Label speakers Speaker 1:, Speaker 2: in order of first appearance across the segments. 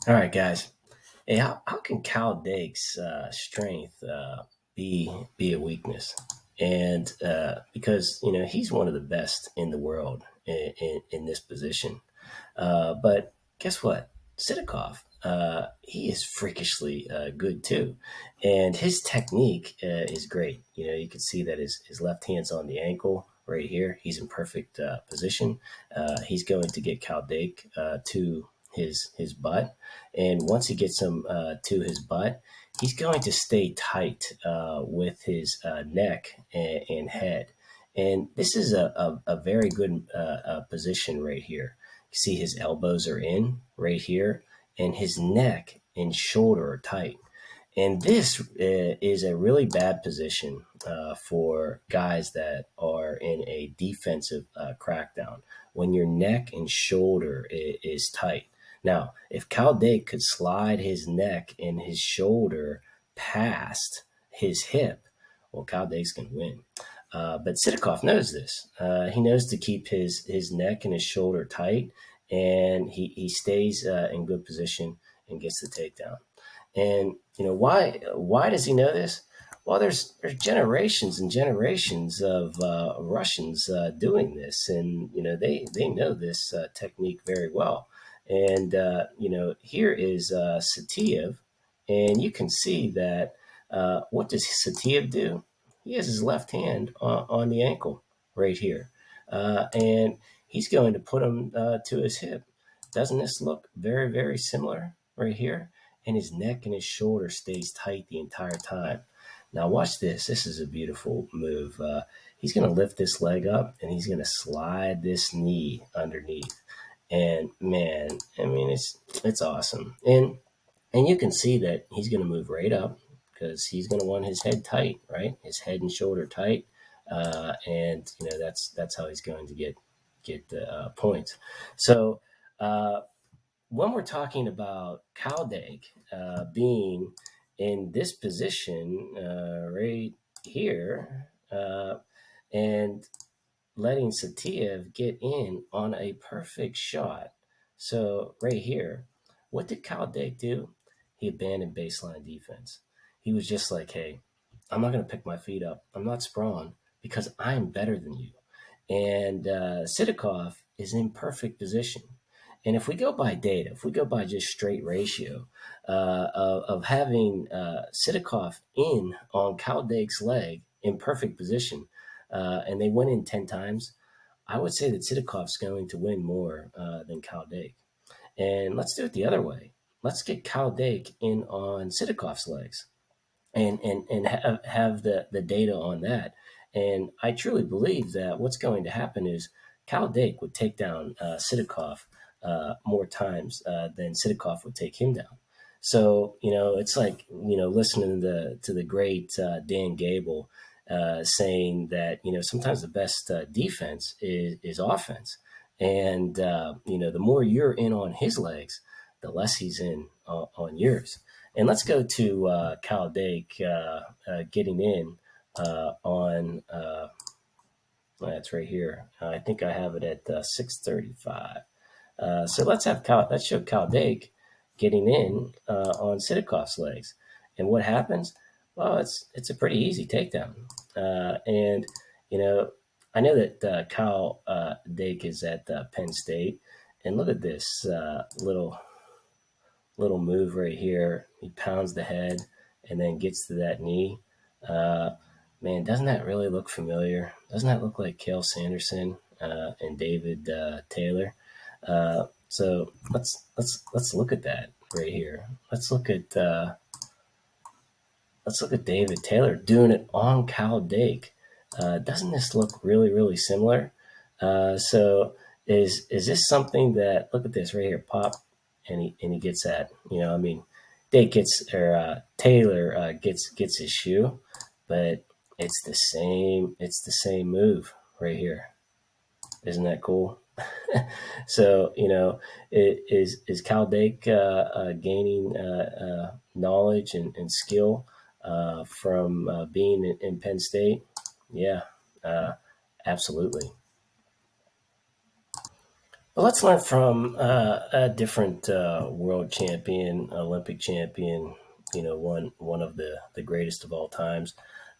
Speaker 1: All right, guys. Hey, how can Cal Dake's strength be a weakness? And because he's one of the best in the world in this position. But guess what? Sidakov, he is freakishly good too, and his technique is great. You can see that his left hand's on the ankle right here. He's in perfect position. He's going to get Cal Dake to his butt, and once he gets him to his butt, he's going to stay tight with his neck and head. And this is a very good position right here. You see his elbows are in right here, and his neck and shoulder are tight. And this is a really bad position for guys that are in a defensive crackdown when your neck and shoulder is tight. Now, if Cal Dake could slide his neck and his shoulder past his hip, well, Cal Dake's going to win. But Sidakov knows this. He knows to keep his neck and his shoulder tight, and he stays in good position and gets the takedown. And why does he know this? Well, there's generations and generations of Russians doing this, and they know this technique very well. And here is Satiev, and you can see that what does Satiev do? He has his left hand on the ankle right here, and he's going to put him to his hip. Doesn't this look very, very similar right here? And his neck and his shoulder stays tight the entire time. Now watch this. This is a beautiful move. He's going to lift this leg up and he's going to slide this knee underneath. And man, I mean, it's awesome. And you can see that he's going to move right up because he's going to want his head tight, right? His head and shoulder tight, and that's how he's going to get the points. So when we're talking about Caldake being in this position right here, and letting Satiev get in on a perfect shot. So right here, what did Caldake do? He abandoned baseline defense. He was just like, hey, I'm not going to pick my feet up. I'm not sprawn because I'm better than you. And Sidakov is in perfect position. And if we go by data, if we go by just straight ratio of having Sidakov in on Caldake's leg in perfect position, and they went in 10 times, I would say that Sidakov's going to win more than Caldake. And let's do it the other way. Let's get Caldake in on Sidakov's legs and have the data on that. And I truly believe that what's going to happen is Cal Dake would take down Sidakov more times than Sidakov would take him down. So it's like listening to the great Dan Gable saying that sometimes the best defense is offense, and the more you're in on his legs, the less he's in on yours. And let's go to Cal Dake getting in on that's right here. I think I have it at 6:35. So let's show Cal Dake getting in on Sidakov's legs. And what happens? Well, it's a pretty easy takedown. And you know, I know that Cal Dake is at Penn State, and look at this little move right here. He pounds the head and then gets to that knee. Uh, Man, doesn't that really look familiar? Doesn't that look like Cale Sanderson and David Taylor? So let's look at that right here. Let's look at David Taylor doing it on Cal Dake. Doesn't this look really, really similar? So is this something that, look at this right here, pop, and he gets that. I mean, Dake gets, or Taylor gets his shoe, but it's the same move right here. Isn't that cool? So is Cal Dake gaining knowledge and skill from being in Penn State? Yeah, absolutely. But let's learn from a different world champion, Olympic champion. One of the greatest of all times.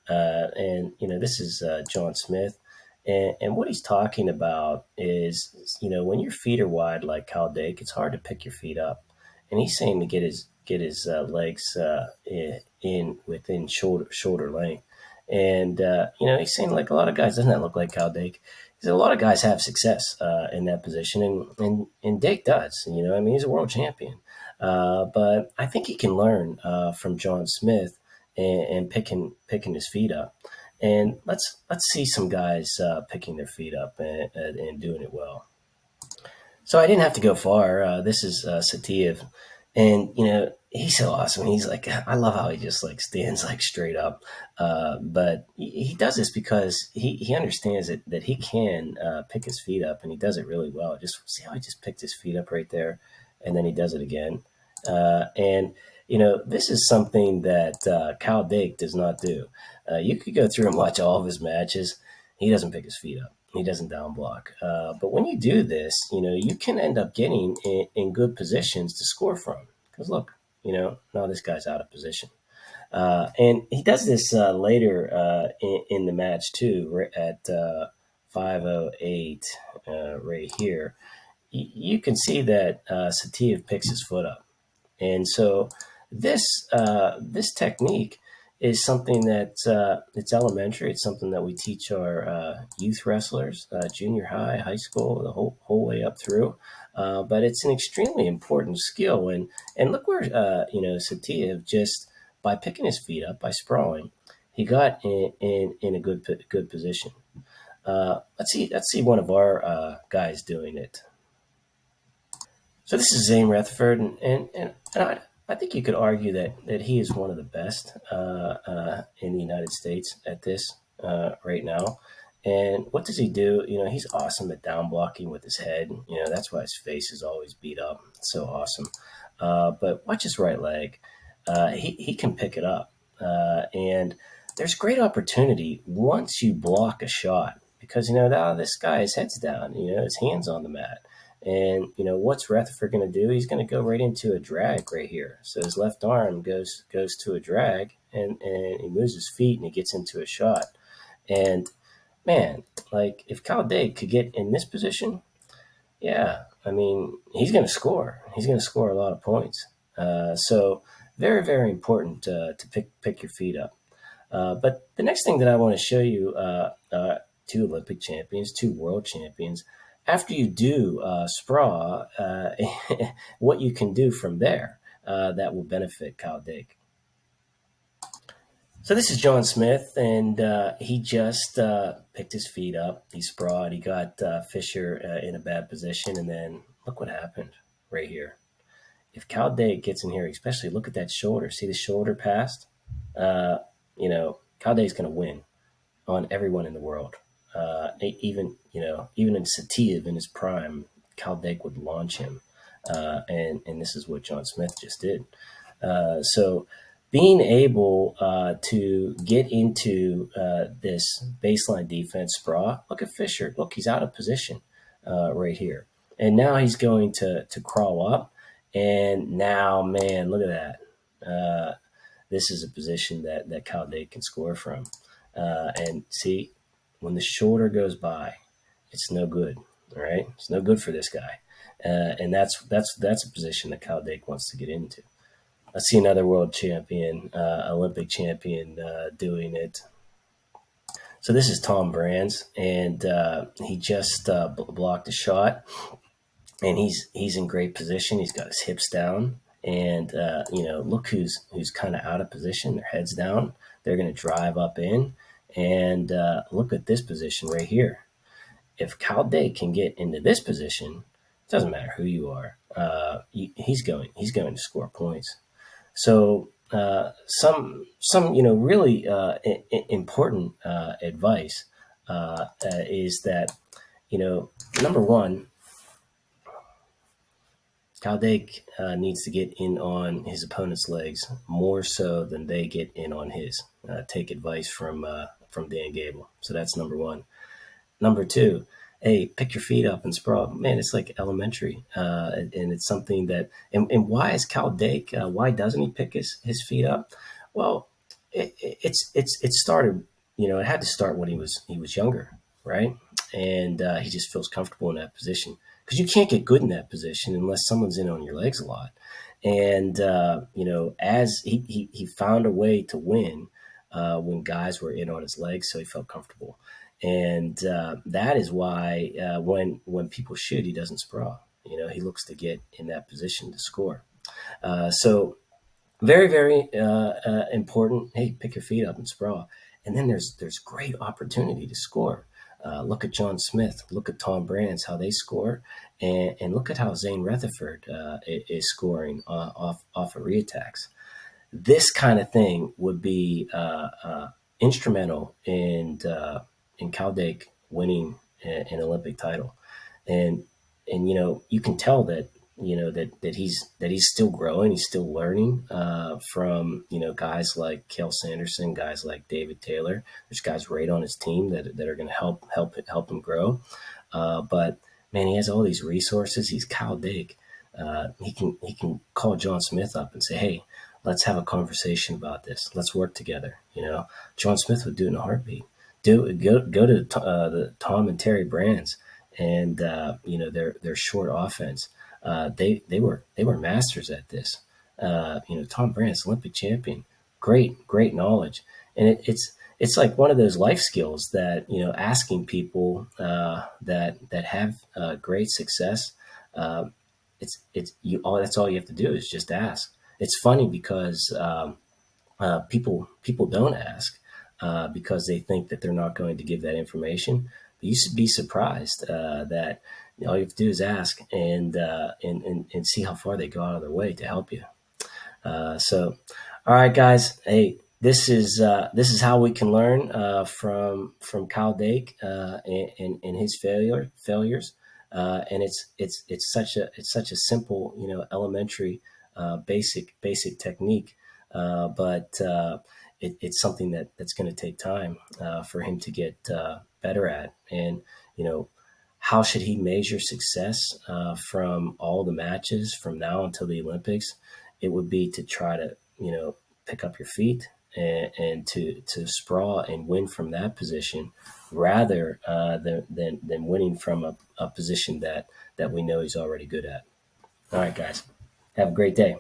Speaker 1: And this is John Smith, and what he's talking about is when your feet are wide like Cal Dake, it's hard to pick your feet up, and he's saying to get his legs in within shoulder length, and he's saying like a lot of guys doesn't that look like Cal Dake. He said a lot of guys have success in that position, and Dake does. I mean he's a world champion, but I think he can learn from John Smith and picking his feet up. And let's see some guys picking their feet up and doing it well. So I didn't have to go far. This is Satiev, and he's so awesome. He's like, I love how he just like stands like straight up. But he does this because he understands that he can pick his feet up, and he does it really well. Just see how he just picked his feet up right there, and then he does it again. And this is something that Cal Dake does not do. You could go through and watch all of his matches. He doesn't pick his feet up. He doesn't down block. But when you do this, you can end up getting in good positions to score from. Because look, now this guy's out of position. And he does this later in the match too, at 5:08 right here. You can see that Satiev picks his foot up. And so this technique is something that it's elementary. It's something that we teach our youth wrestlers, junior high, high school, the whole way up through. But it's an extremely important skill. And look where Satiev just by picking his feet up by sprawling, he got in a good position. Let's see one of our guys doing it. So this is Zane Rutherford, and I think you could argue that he is one of the best in the United States at this right now. And what does he do? He's awesome at down blocking with his head. That's why his face is always beat up. It's so awesome. But watch his right leg. He can pick it up. And there's great opportunity once you block a shot because, now this guy, his head's down, his hand's on the mat. And what's Rutherford going to do? He's going to go right into a drag right here. So his left arm goes to a drag, and he moves his feet and he gets into a shot. And man, like if Cal Dake could get in this position, yeah, I mean he's going to score. He's going to score a lot of points. So very very important to pick your feet up. But the next thing that I want to show you, two Olympic champions, two world champions. After you do sprawl, what you can do from there that will benefit Kyle Dake. So this is John Smith, and he just picked his feet up. He sprawled. He got Fisher in a bad position, and then look what happened right here. If Cal Dake gets in here, especially look at that shoulder. See the shoulder passed? Uh, Cal Dake's going to win on everyone in the world. Even in Satiev in his prime, Cal Dake would launch him, and this is what John Smith just did. So being able to get into this baseline defense sprawl, look at Fisher. Look, he's out of position right here, and now he's going to crawl up, and now, man, look at that. This is a position that Cal Dake can score from, and see. When the shoulder goes by, it's no good. All right, it's no good for this guy, and that's a position that Cal Dake wants to get into. Let's see another world champion, Olympic champion, doing it. So this is Tom Brands, and he just blocked a shot, and he's in great position. He's got his hips down, and look who's kind of out of position. Their heads down. They're going to drive up in. And look at this position right here. If Cal Dake can get into this position, it doesn't matter who you are. He's going to score points. So some really important advice is that number one, Cal Dake needs to get in on his opponent's legs more so than they get in on his. Take advice from Dan Gable. So that's number one. Number two, hey, pick your feet up and sprawl. Man, it's like elementary, and it's something that. And why is Cal Dake? Why doesn't he pick his feet up? Well, it started. It had to start when he was younger, right? And he just feels comfortable in that position because you can't get good in that position unless someone's in on your legs a lot. And as he found a way to win when guys were in on his legs, so he felt comfortable. And that is why when people shoot, he doesn't sprawl. He looks to get in that position to score. So very, very important. Hey, pick your feet up and sprawl. And then there's great opportunity to score. Look at John Smith. Look at Tom Brands, how they score, and look at how Zane Rutherford is scoring off of reattacks. This kind of thing would be instrumental in Cal Dake winning an Olympic title, and you can tell that he's still growing, he's still learning from guys like Cale Sanderson, guys like David Taylor. There's guys right on his team that are going to help him grow. But man, he has all these resources. He's Cal Dake. He can call John Smith up and say, hey, let's have a conversation about this. Let's work together. John Smith would do it in a heartbeat. Go to the Tom and Terry Brands and their short offense. They were masters at this. Tom Brands, Olympic champion, great knowledge, and it's like one of those life skills that asking people that have great success. It's you all. That's all you have to do is just ask. It's funny because people don't ask because they think that they're not going to give that information. But you should be surprised that all you have to do is ask and see how far they go out of their way to help you. All right, guys. Hey, this is how we can learn from Kyle Dake and his failures. And it's such a simple, elementary, basic technique, but it's something that's going to take time for him to get better at. And how should he measure success from all the matches from now until the Olympics? It would be to try to pick up your feet and to sprawl and win from that position rather than winning from a position that we know he's already good at. All right, guys, have a great day.